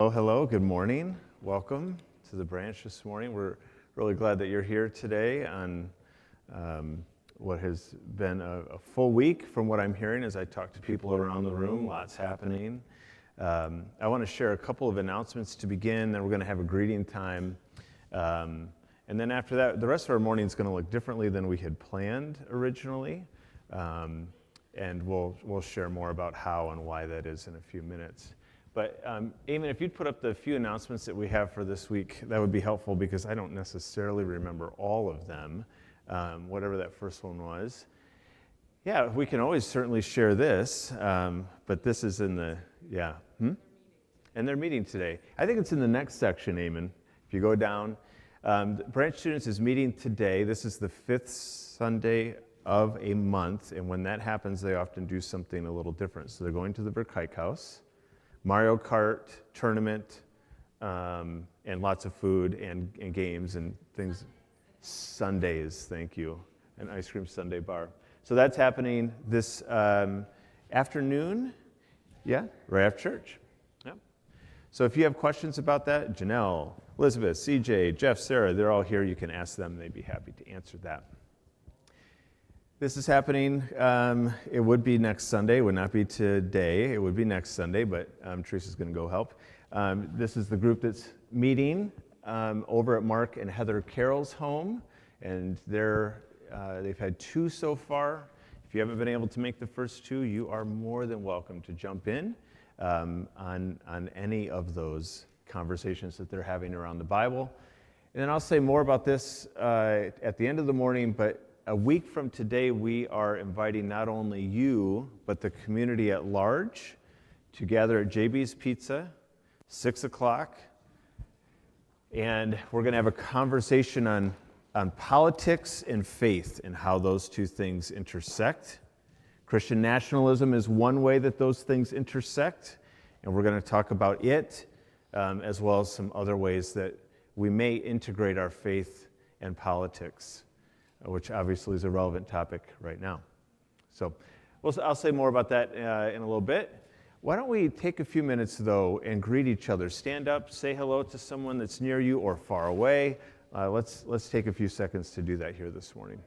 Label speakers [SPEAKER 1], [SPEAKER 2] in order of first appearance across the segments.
[SPEAKER 1] Hello, good morning. Welcome to the branch this morning. We're really glad that you're here today on what has been a full week from what I'm hearing as I talk to people around the room. Lots happening. I want to share a couple of announcements to begin, then we're going to have a greeting time. And then after that, the rest of our morning is going to look differently than we had planned originally. And we'll share more about how and why that is in a few minutes. But Eamon, if you'd put up the few announcements that we have for this week, that would be helpful because I don't necessarily remember all of them, whatever that first one was. Yeah, we can always certainly share this, but this is in the, And they're meeting today. I think it's in the next section, Eamon. If you go down, Branch Students is meeting today. This is the 5th Sunday of a month, and when that happens, they often do something a little different. So they're going to the Burkike House. Mario Kart tournament, and lots of food and games and things. Sundays, thank you. An ice cream sundae bar. So that's happening this afternoon, right after church. Yep. So if you have questions about that, Janelle, Elizabeth, CJ, Jeff, Sarah, they're all here. You can ask them. They'd be happy to answer that. This is happening, it would be next Sunday, it would not be today, it would be next Sunday, but Teresa's going to go help. This is the group that's meeting over at Mark and Heather Carroll's home, and they've had 2 so far. If you haven't been able to make the first 2, you are more than welcome to jump in on any of those conversations that they're having around the Bible. And then I'll say more about this at the end of the morning, but a week from today, we are inviting not only you, but the community at large to gather at JB's Pizza, 6 o'clock. And we're going to have a conversation on politics and faith and how those two things intersect. Christian nationalism is one way that those things intersect, and we're going to talk about it, as well as some other ways that we may integrate our faith and politics, which obviously is a relevant topic right now. So I'll say more about that in a little bit. Why don't we take a few minutes, though, and greet each other. Stand up, say hello to someone that's near you or far away. Let's take a few seconds to do that here this morning.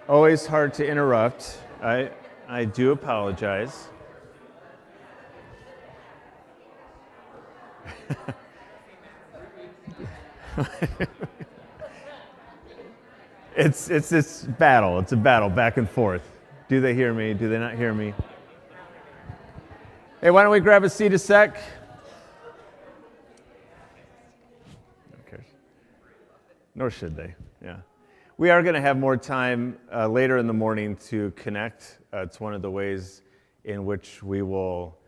[SPEAKER 1] Always hard to interrupt. I do apologize. It's this battle. It's a battle back and forth. Do they hear me? Do they not hear me? Hey, why don't we grab a seat a sec? Okay. Nor should they. Yeah. We are going to have more time later in the morning to connect. It's one of the ways in which we will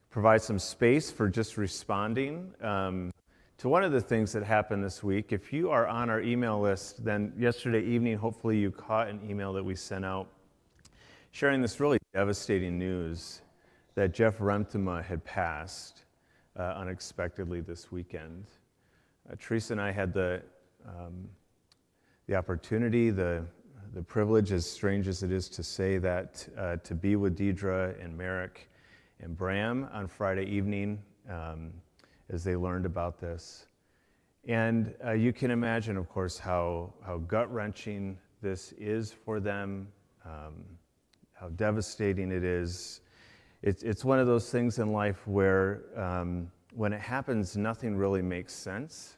[SPEAKER 1] provide some space for just responding to one of the things that happened this week. If you are on our email list, then yesterday evening, hopefully you caught an email that we sent out sharing this really devastating news that Jeff Remtema had passed unexpectedly this weekend. Teresa and I had the opportunity, the privilege, as strange as it is to say that, to be with Deidre and Merrick and Bram on Friday evening as they learned about this. And you can imagine, of course, how gut-wrenching this is for them, how devastating it is. It's one of those things in life where when it happens, nothing really makes sense.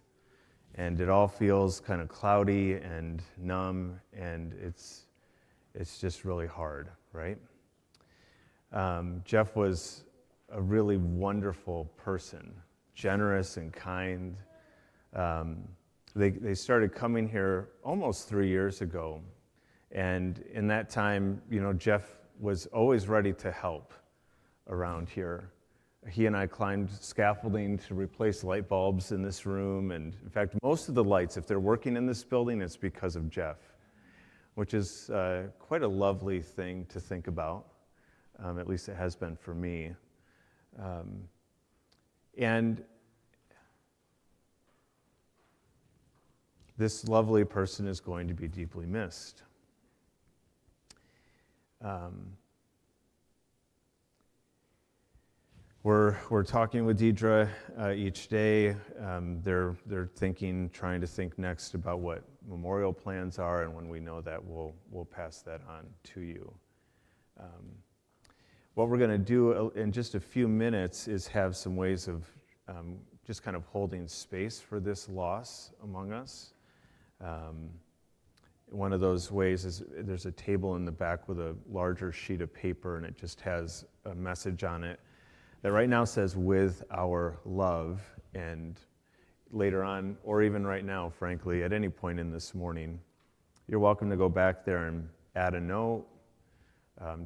[SPEAKER 1] And it all feels kind of cloudy and numb, and it's just really hard, right? Jeff was a really wonderful person, generous and kind. They started coming here almost 3 years ago, and in that time, Jeff was always ready to help around here. He and I climbed scaffolding to replace light bulbs in this room, and in fact, most of the lights, if they're working in this building, it's because of Jeff, which is quite a lovely thing to think about. At least it has been for me. And this lovely person is going to be deeply missed. We're talking with Deidre each day. They're trying to think next about what memorial plans are, and when we know that, we'll pass that on to you. What we're going to do in just a few minutes is have some ways of just kind of holding space for this loss among us. One of those ways is there's a table in the back with a larger sheet of paper, and it just has a message on it that right now says, "With our love," and later on, or even right now, frankly, at any point in this morning, you're welcome to go back there and add a note.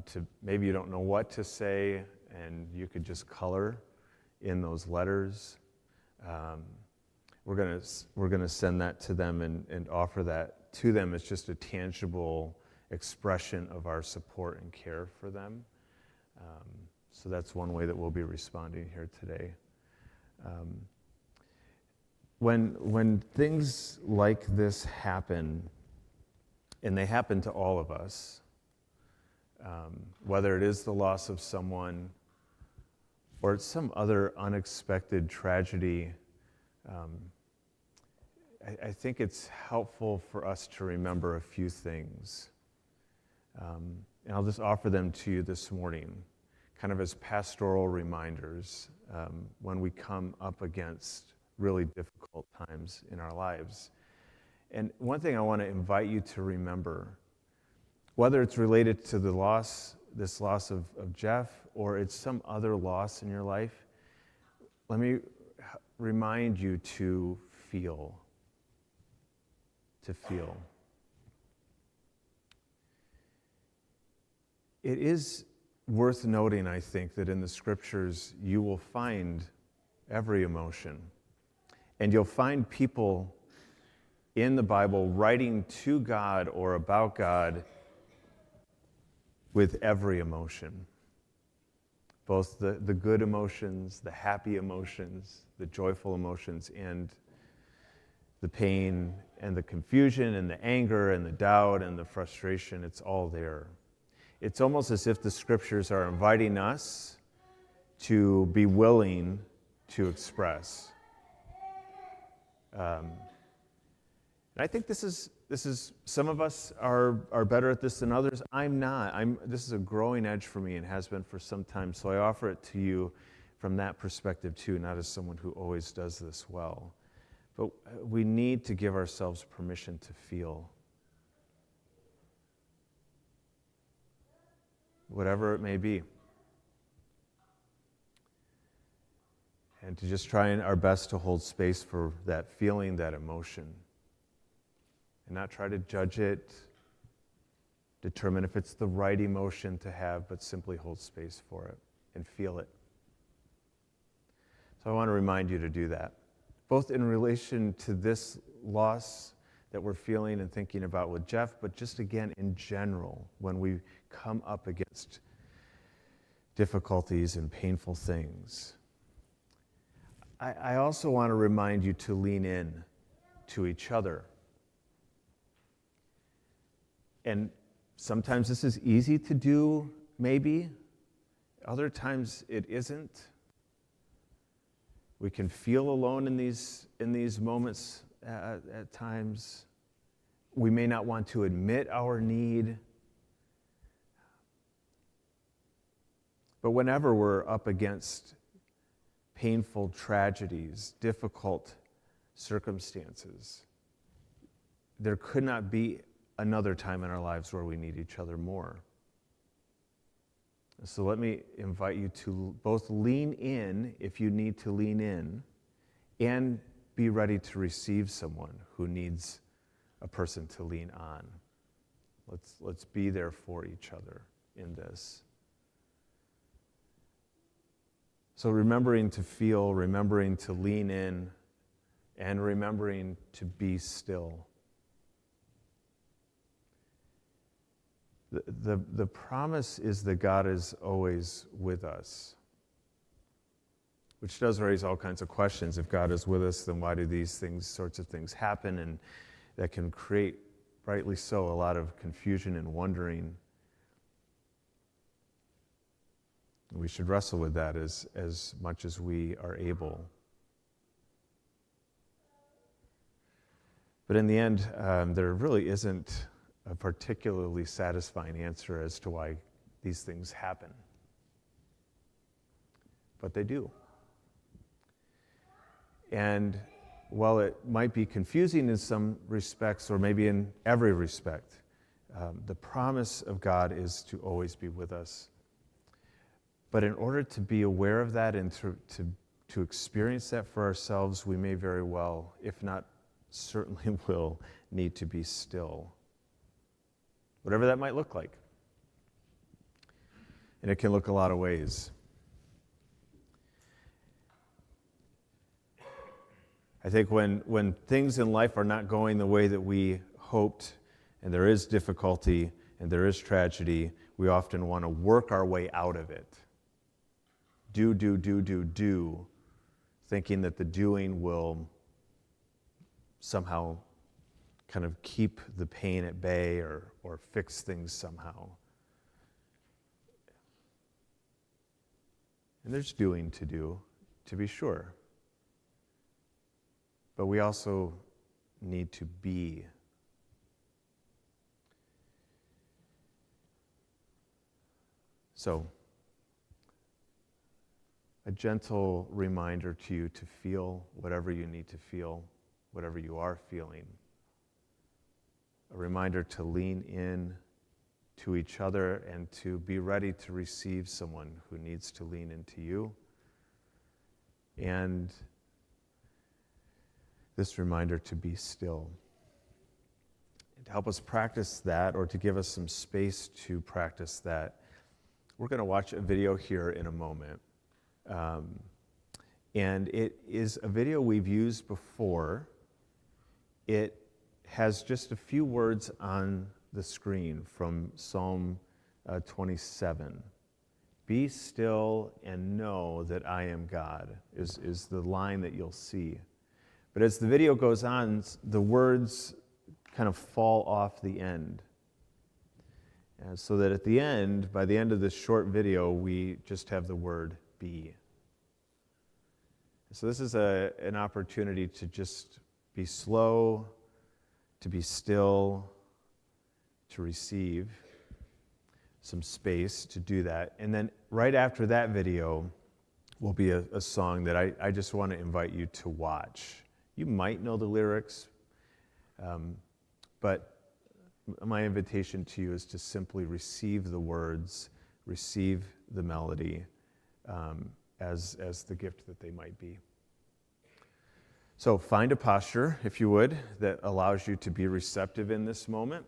[SPEAKER 1] To maybe you don't know what to say, and you could just color in those letters. We're gonna send that to them and offer that to them as just a tangible expression of our support and care for them. So that's one way that we'll be responding here today. When things like this happen, and they happen to all of us, whether it is the loss of someone or it's some other unexpected tragedy, I think it's helpful for us to remember a few things. And I'll just offer them to you this morning, kind of as pastoral reminders when we come up against really difficult times in our lives. And one thing I want to invite you to remember, whether it's related to this loss of Jeff, or it's some other loss in your life, let me remind you to feel. To feel. It is worth noting, I think, that in the scriptures you will find every emotion. And you'll find people in the Bible writing to God or about God with every emotion. Both the good emotions, the happy emotions, the joyful emotions, and the pain and the confusion and the anger and the doubt and the frustration. It's all there. It's almost as if the scriptures are inviting us to be willing to express. And I think this is some of us are better at this than others. I'm not. This is a growing edge for me and has been for some time. So I offer it to you from that perspective too, not as someone who always does this well. But we need to give ourselves permission to feel. Whatever it may be. And to just try our best to hold space for that feeling, that emotion. and not try to judge it, determine if it's the right emotion to have, but simply hold space for it and feel it. So I want to remind you to do that, both in relation to this loss that we're feeling and thinking about with Jeff, but just again in general, when we come up against difficulties and painful things. I also want to remind you to lean in to each other. And sometimes this is easy to do, maybe. Other times it isn't. We can feel alone in these moments at times. We may not want to admit our need. But whenever we're up against painful tragedies, difficult circumstances, there could not be another time in our lives where we need each other more. So let me invite you to both lean in if you need to lean in, and be ready to receive someone who needs a person to lean on. Let's be there for each other in this. So remembering to feel, remembering to lean in, and remembering to be still. The promise is that God is always with us, which does raise all kinds of questions. If God is with us, then why do these sorts of things happen? And that can create, rightly so, a lot of confusion and wondering. We should wrestle with that as much as we are able. But in the end, there really isn't a particularly satisfying answer as to why these things happen. But they do. And while it might be confusing in some respects, or maybe in every respect, the promise of God is to always be with us. But in order to be aware of that and to experience that for ourselves, we may very well, if not certainly will, need to be still. Whatever that might look like. And it can look a lot of ways. I think when things in life are not going the way that we hoped, and there is difficulty and there is tragedy, we often want to work our way out of it. Do, thinking that the doing will somehow kind of keep the pain at bay or fix things somehow. And there's doing to do, to be sure. But we also need to be. So, a gentle reminder to you to feel whatever you need to feel, whatever you are feeling. A reminder to lean in to each other and to be ready to receive someone who needs to lean into you. And this reminder to be still. And to help us practice that, or to give us some space to practice that, we're going to watch a video here in a moment. And it is a video we've used before. It has just a few words on the screen from Psalm 27. Be still and know that I am God is the line that you'll see. But as the video goes on, the words kind of fall off the end. So that at the end, by the end of this short video, we just have the word be. So this is an opportunity to just be slow, to be still, to receive some space to do that. And then right after that video will be a song that I just want to invite you to watch. You might know the lyrics, but my invitation to you is to simply receive the words, receive the melody as the gift that they might be. So find a posture, if you would, that allows you to be receptive in this moment.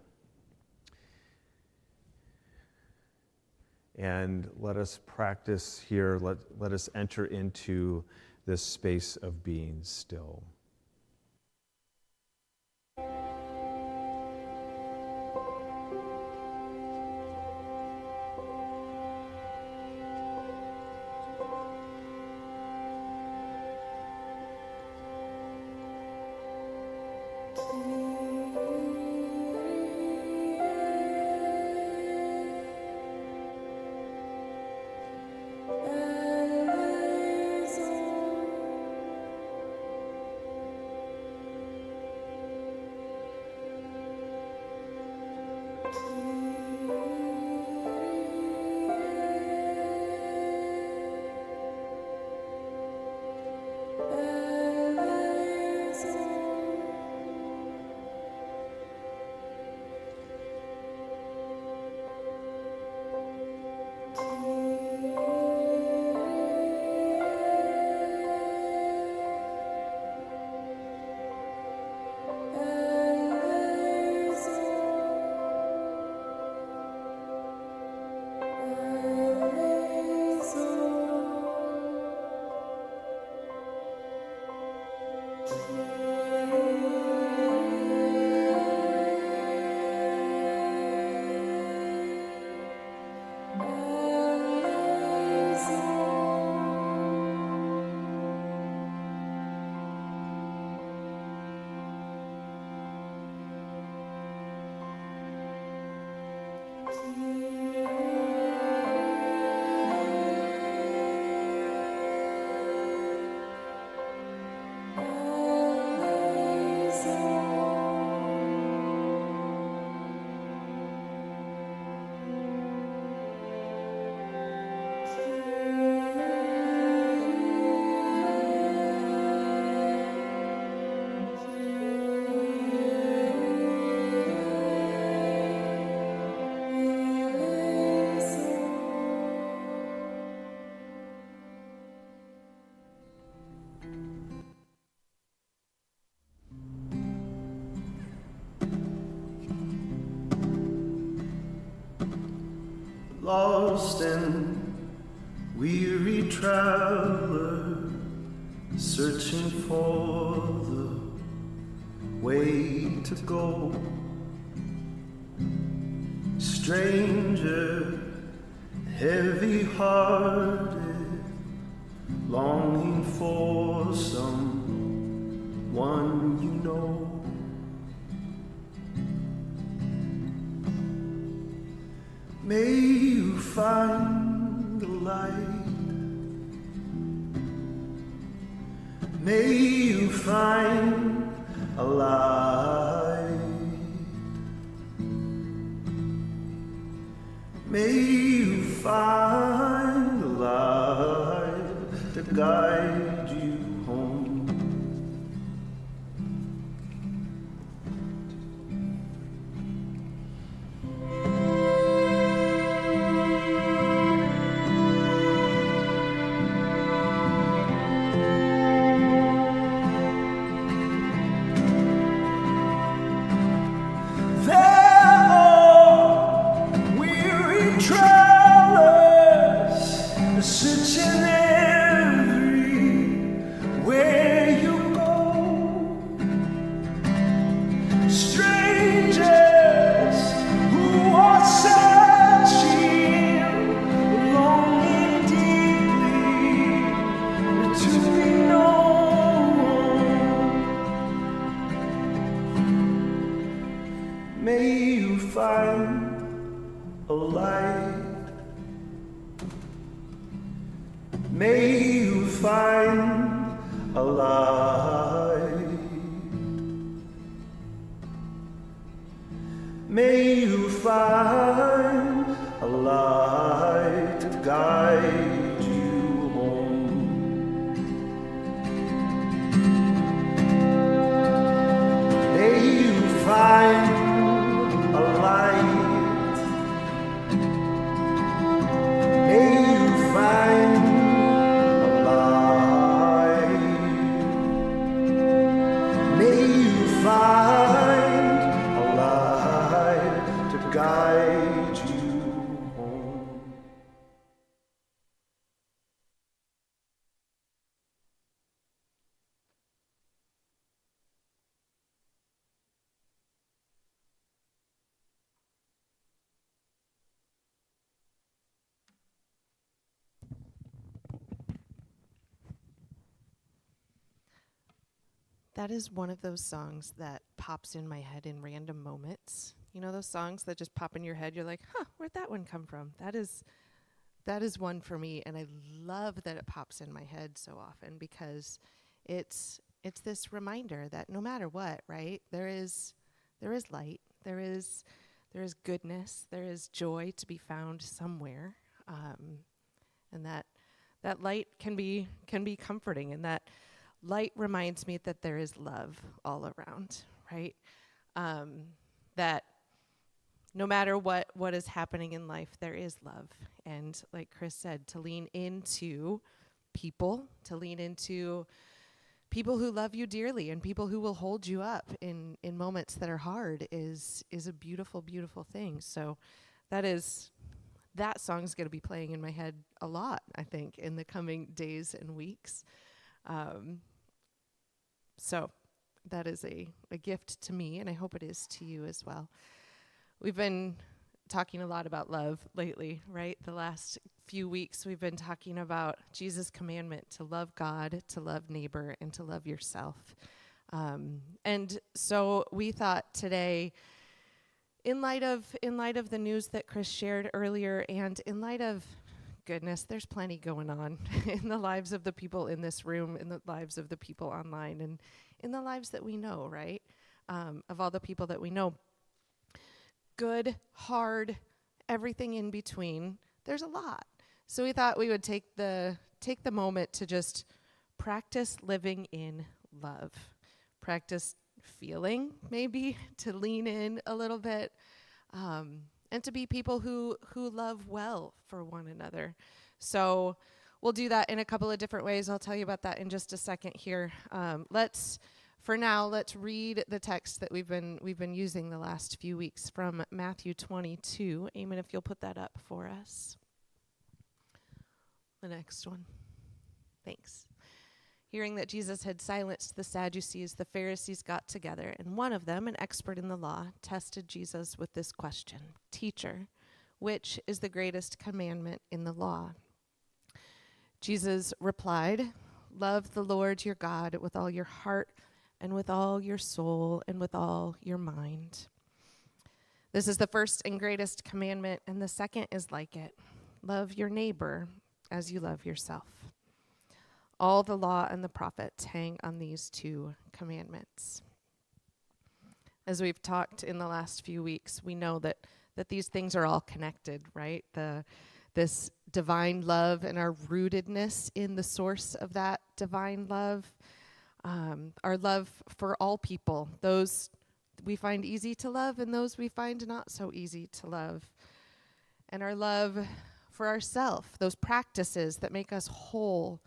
[SPEAKER 1] And let us practice here, let us enter into this space of being still.
[SPEAKER 2] Lost and weary traveler, searching for the way to go. Stranger, heavy-hearted, longing for someone you know. May you find the light. May you find a light. May you find a light to guide you home. May you find a light. May you find a light. May you find a light to guide you home. May you find a light. May you find a light.
[SPEAKER 3] That is one of those songs that pops in my head in random moments. You know those songs that just pop in your head? You're like, huh, where'd that one come from? That is one for me, and I love that it pops in my head so often because it's this reminder that no matter what, right? There is light. There is goodness. There is joy to be found somewhere. And that light can be comforting, and that light reminds me that there is love all around, right? That no matter what is happening in life, there is love. And like Chris said, to lean into people who love you dearly and people who will hold you up in moments that are hard is a beautiful, beautiful thing. So that song's going to be playing in my head a lot, I think, in the coming days and weeks. So that is a gift to me, and I hope it is to you as well. We've been talking a lot about love lately, right? The last few weeks we've been talking about Jesus' commandment to love God, to love neighbor, and to love yourself. And so we thought today, in light of the news that Chris shared earlier, and in light of, goodness, there's plenty going on in the lives of the people in this room, in the lives of the people online, and in the lives that we know, right? Of all the people that we know. Good, hard, everything in between. There's a lot. So we thought we would take the moment to just practice living in love. Practice feeling, maybe, to lean in a little bit, and to be people who love well for one another. So we'll do that in a couple of different ways. I'll tell you about that in just a second here. Let's read the text that we've been using the last few weeks from Matthew 22. Eamon, if you'll put that up for us. The next one. Thanks. Hearing that Jesus had silenced the Sadducees, the Pharisees got together, and one of them, an expert in the law, tested Jesus with this question: "Teacher, which is the greatest commandment in the law?" Jesus replied, "Love the Lord your God with all your heart and with all your soul and with all your mind. This is the first and greatest commandment, and the second is like it. Love your neighbor as you love yourself. All the law and the prophets hang on these two commandments." As we've talked in the last few weeks, we know that these things are all connected, right? This divine love and our rootedness in the source of that divine love, our love for all people, those we find easy to love and those we find not so easy to love, and our love for ourselves, those practices that make us whole.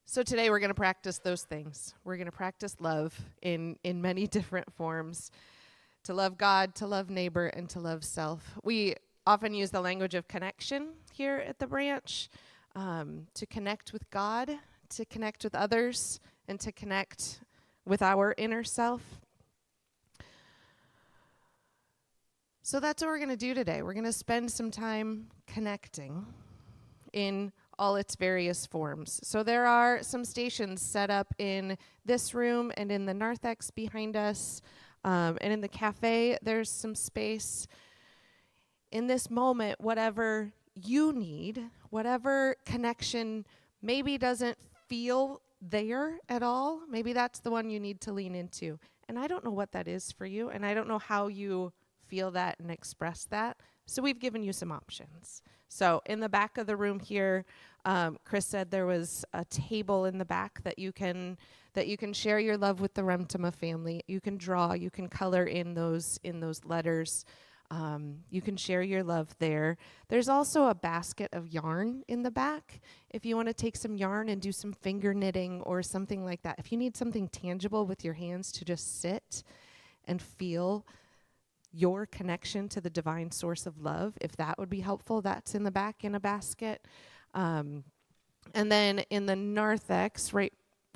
[SPEAKER 3] So today we're going to practice those things. We're going to practice love in many different forms. To love God, to love neighbor, and to love self. We often use the language of connection here at the branch, to connect with God, to connect with others, and to connect with our inner self. So that's what we're going to do today. We're going to spend some time connecting in all its various forms. So there are some stations set up in this room and in the narthex behind us, and in the cafe there's some space. In this moment, whatever you need, whatever connection maybe doesn't feel there at all, maybe that's the one you need to lean into. And I don't know what that is for you, and I don't know how you feel that and express that. So we've given you some options. So in the back of the room here, Chris said there was a table in the back that you can share your love with the Remtema family. You can draw, you can color in those letters. You can share your love there. There's also a basket of yarn in the back if you want to take some yarn and do some finger knitting or something like that. If you need something tangible with your hands to just sit and feel your connection to the divine source of love, if that would be helpful, that's in the back in a basket. And then in the narthex, right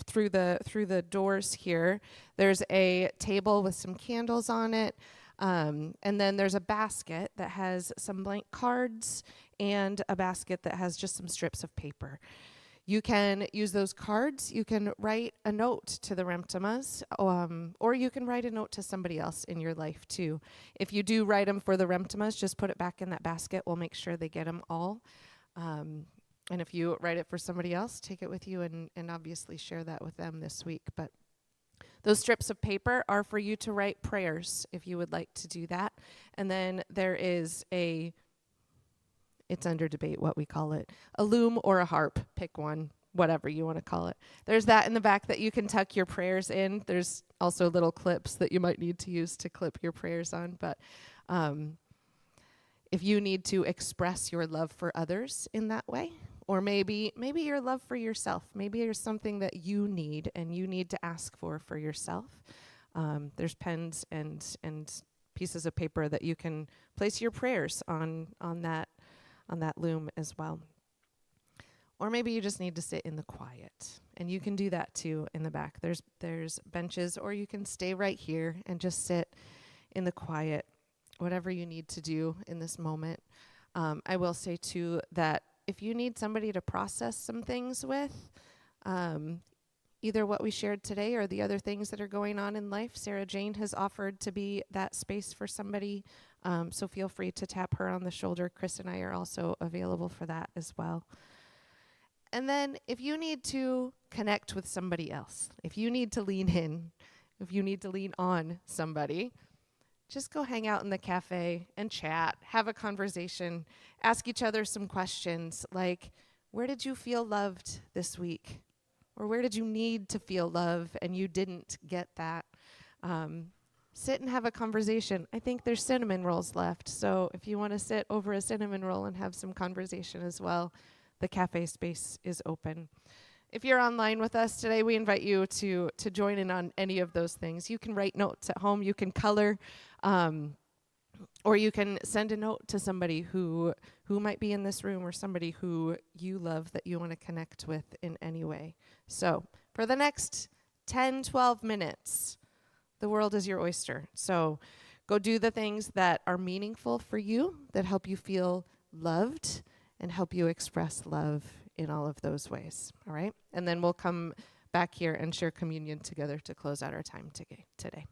[SPEAKER 3] through the doors here, there's a table with some candles on it. And then there's a basket that has some blank cards and a basket that has just some strips of paper. You can use those cards. You can write a note to the Remtimas, or you can write a note to somebody else in your life too. If you do write them for the Remtimas, just put it back in that basket. We'll make sure they get them all. And if you write it for somebody else, take it with you and obviously share that with them this week. But those strips of paper are for you to write prayers if you would like to do that. And then there is it's under debate what we call it, a loom or a harp. Pick one, whatever you want to call it. There's that in the back that you can tuck your prayers in. There's also little clips that you might need to use to clip your prayers on. But if you need to express your love for others in that way, or maybe your love for yourself, maybe there's something that you need and you need to ask for yourself. There's pens and pieces of paper that you can place your prayers on that loom as well. Or maybe you just need to sit in the quiet, and you can do that too in the back. There's benches, or you can stay right here and just sit in the quiet, whatever you need to do in this moment. I will say too that if you need somebody to process some things with, either what we shared today or the other things that are going on in life, Sarah Jane has offered to be that space for somebody. So feel free to tap her on the shoulder. Chris and I are also available for that as well. And then if you need to connect with somebody else, if you need to lean in, if you need to lean on somebody, just go hang out in the cafe and chat, have a conversation, ask each other some questions like, where did you feel loved this week? Or where did you need to feel love and you didn't get that? Sit and have a conversation. I think there's cinnamon rolls left, so if you want to sit over a cinnamon roll and have some conversation as well, the cafe space is open. If you're online with us today, we invite you to join in on any of those things. You can write notes at home, you can color, or you can send a note to somebody who might be in this room or somebody who you love that you want to connect with in any way. So for the next 10, 12 minutes, the world is your oyster. So go do the things that are meaningful for you, that help you feel loved and help you express love in all of those ways. All right? And then we'll come back here and share communion together to close out our time today.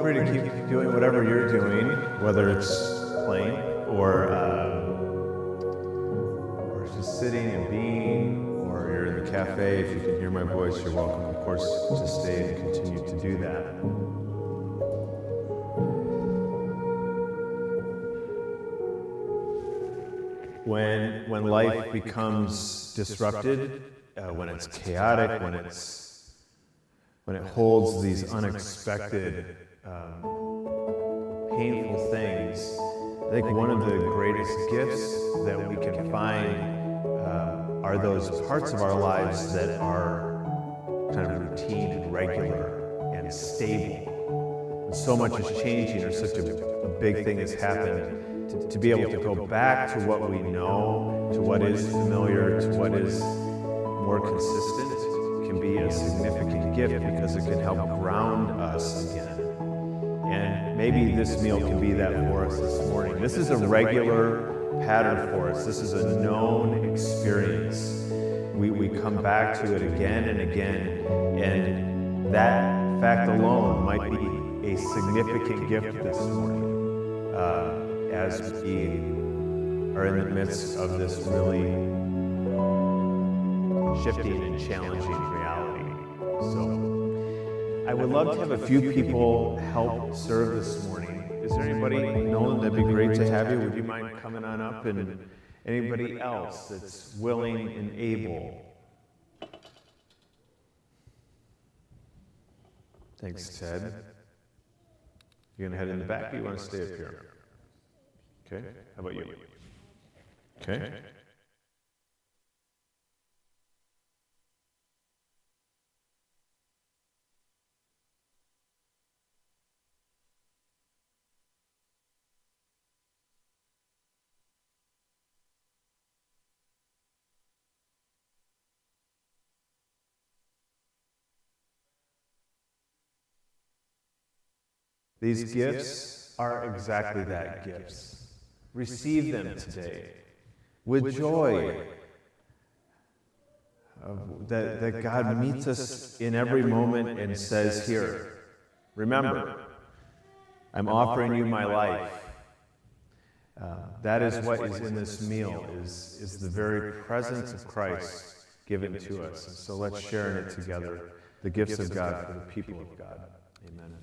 [SPEAKER 1] free to keep doing whatever you're doing, whether it's playing or just sitting and being, or you're in the cafe. If you can hear my voice, you're welcome, of course, to stay and continue to do that. When life becomes disrupted, when it's chaotic, when it holds these unexpected, painful things, I think one of the greatest gifts that we can find are those parts of our lives that are kind of routine and regular and stable. And so much is changing, or such a big thing has happened. To be able to go back to what we know, to what is familiar, to what is more consistent, can be a significant gift because it can help ground us again. And maybe this meal can be that for us this morning. This is a regular pattern for us. This is a known experience. We come back to it again and again, and that fact alone might be a significant gift this morning. As we are in the midst of this really shifting and challenging reality. So I would love to have a few people help serve this morning. Is there anybody, Nolan, that'd be great to have you? Would you mind coming on up? And anybody else that's willing and able? Thanks, Ted. You gonna head in the back, or you want to stay up here? Okay, how about you? Okay. These gifts are exactly that, gifts. Receive them today with joy. That God meets us in every moment and says, here, remember, I'm offering you my life. That is what is in this meal, is the very presence of Christ given to us. And so let's share in it together, the gifts of God for the people of God. Amen.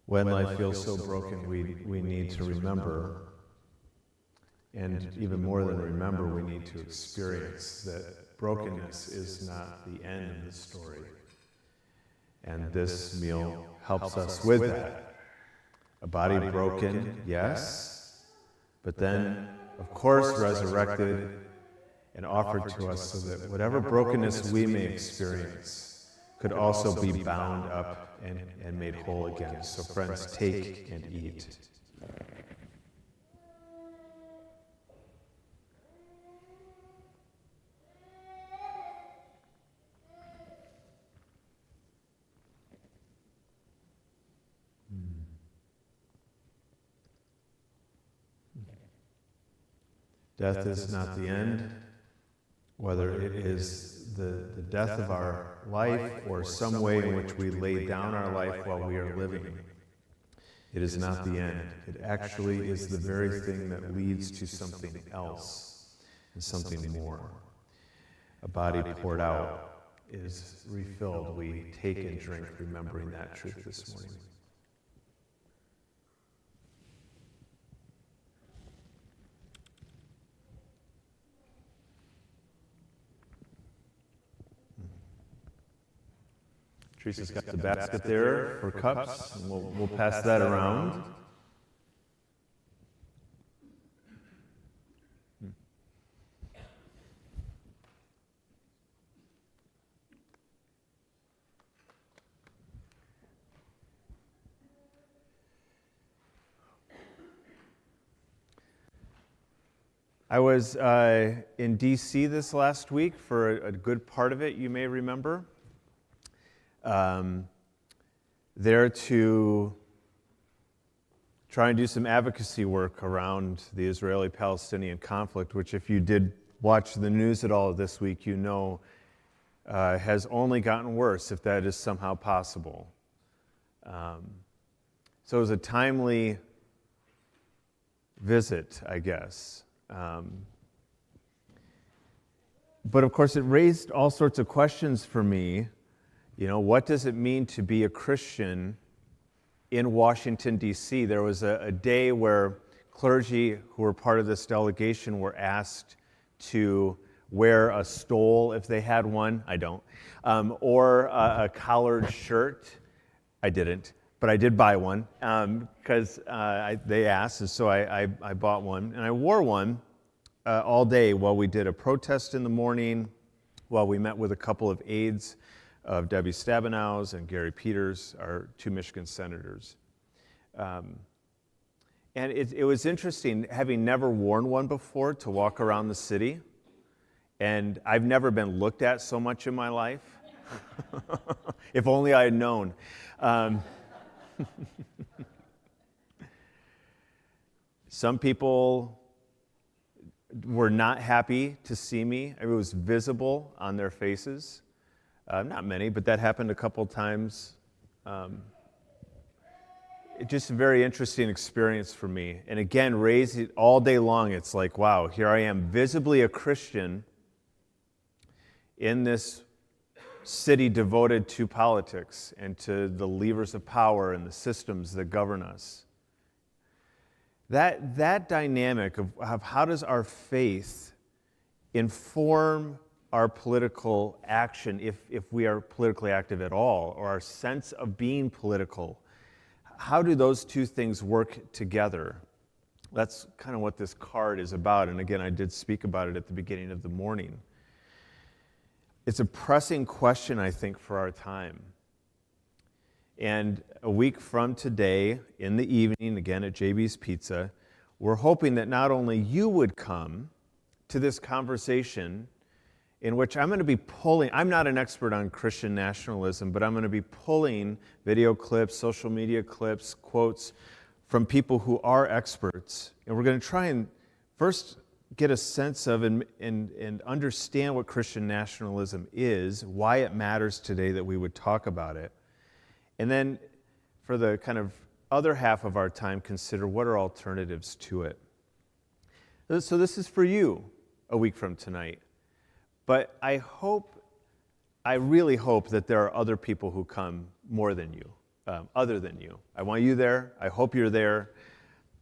[SPEAKER 1] When life feels so broken, we need to remember, and even more than remember, we need to experience that brokenness is not the end of the story. And this meal helps us with that. A body broken, yes, but then, of course, resurrected and offered to us so that whatever brokenness we may experience could also be bound up and made whole again. So friends, take and eat. Death is not the end, whether it is the death of our life or some way in which we lay down our life while we are living. It is not the end. It actually is the very thing that leads to something else and something more. A body poured out is refilled. We take and drink, remembering that truth this morning. Teresa's got the basket there for cups, and we'll pass that around. I was in D.C. this last week for a good part of it, you may remember. There to try and do some advocacy work around the Israeli-Palestinian conflict, which if you did watch the news at all this week, you know has only gotten worse, if that is somehow possible. So it was a timely visit, I guess. But of course, it raised all sorts of questions for me. You know, what does it mean to be a Christian in Washington, D.C.? There was a day where clergy who were part of this delegation were asked to wear a stole if they had one. I don't. Or a collared shirt. I didn't, but I did buy one because they asked, and so I bought one. And I wore one all day while we did a protest in the morning, while we met with a couple of aides of Debbie Stabenow's and Gary Peters, our two Michigan senators. And it was interesting, having never worn one before, to walk around the city. And I've never been looked at so much in my life. If only I had known. Some people were not happy to see me. It was visible on their faces. Not many, but that happened a couple times. Just a very interesting experience for me. And again, raised it all day long. It's like, wow, here I am, visibly a Christian in this city devoted to politics and to the levers of power and the systems that govern us. That dynamic of how does our faith inform our political action, if we are politically active at all, or our sense of being political, how do those two things work together? That's kind of what this card is about. And again, I did speak about it at the beginning of the morning. It's a pressing question, I think, for our time. And a week from today, in the evening, again at JB's Pizza, we're hoping that not only you would come to this conversation in which I'm going to be pulling, I'm not an expert on Christian nationalism, but I'm going to be pulling video clips, social media clips, quotes from people who are experts. And we're going to try and first get a sense of and understand what Christian nationalism is, why it matters today that we would talk about it. And then for the kind of other half of our time, consider what are alternatives to it. So this is for you a week from tonight. But I really hope that there are other people who come more than you. other than you. I want you there. I hope you're there.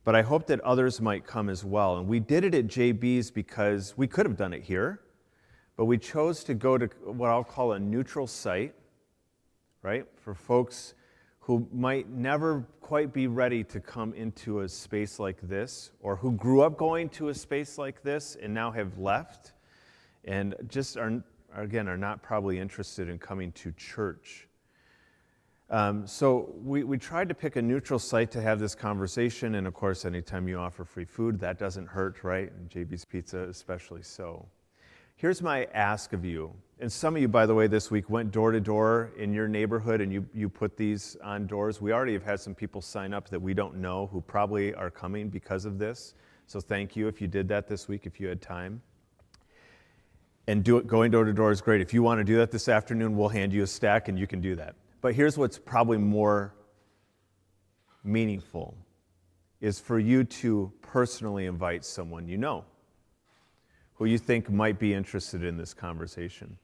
[SPEAKER 1] But I hope that others might come as well. And we did it at JB's because we could have done it here, but we chose to go to what I'll call a neutral site, right? For folks who might never quite be ready to come into a space like this, or who grew up going to a space like this and now have left and just are not probably interested in coming to church. So we tried to pick a neutral site to have this conversation, and of course, anytime you offer free food, that doesn't hurt, right? And JB's Pizza especially so. Here's my ask of you, and some of you, by the way, this week went door to door in your neighborhood and you put these on doors. We already have had some people sign up that we don't know who probably are coming because of this, so thank you if you did that this week, if you had time. And going door to door is great. If you want to do that this afternoon, we'll hand you a stack and you can do that. But here's what's probably more meaningful, is for you to personally invite someone you know, who you think might be interested in this conversation.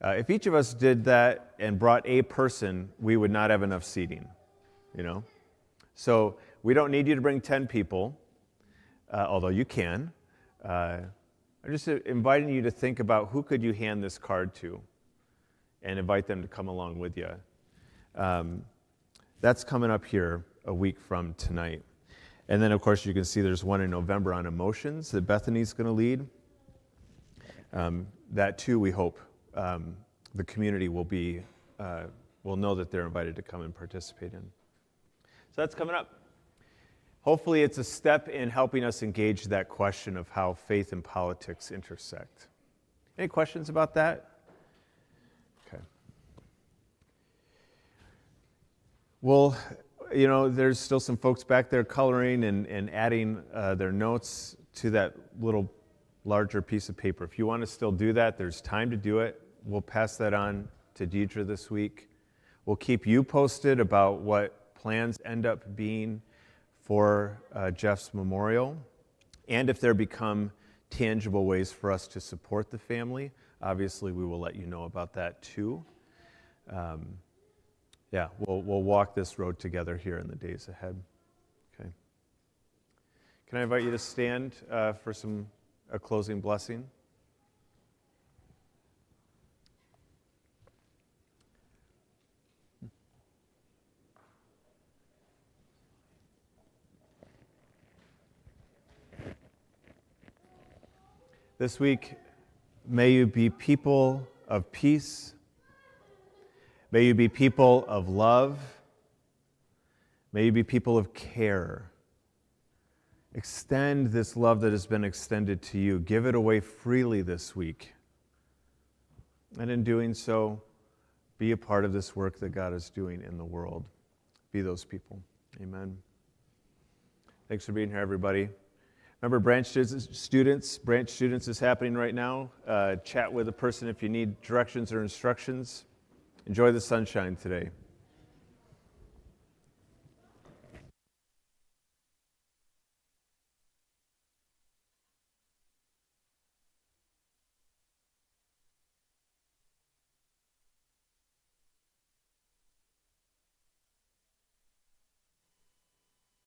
[SPEAKER 1] If each of us did that and brought a person, we would not have enough seating, you know? So we don't need you to bring 10 people, although you can. I'm just inviting you to think about who could you hand this card to, and invite them to come along with you. That's coming up here a week from tonight. And then, of course, you can see there's one in November on emotions that Bethany's going to lead. That, too, we hope the community will know that they're invited to come and participate in. So that's coming up. Hopefully, it's a step in helping us engage that question of how faith and politics intersect. Any questions about that? Okay. Well, you know, there's still some folks back there coloring and adding their notes to that little larger piece of paper. If you want to still do that, there's time to do it. We'll pass that on to Deidre this week. We'll keep you posted about what plans end up being for Jeff's memorial, and if there become tangible ways for us to support the family. Obviously, we will let you know about that too. We'll walk this road together here in the days ahead. Okay. Can I invite you to stand for a closing blessing? This week, may you be people of peace. May you be people of love. May you be people of care. Extend this love that has been extended to you. Give it away freely this week. And in doing so, be a part of this work that God is doing in the world. Be those people. Amen. Thanks for being here, everybody. Remember, Branch Students is happening right now. Chat with a person if you need directions or instructions. Enjoy the sunshine today.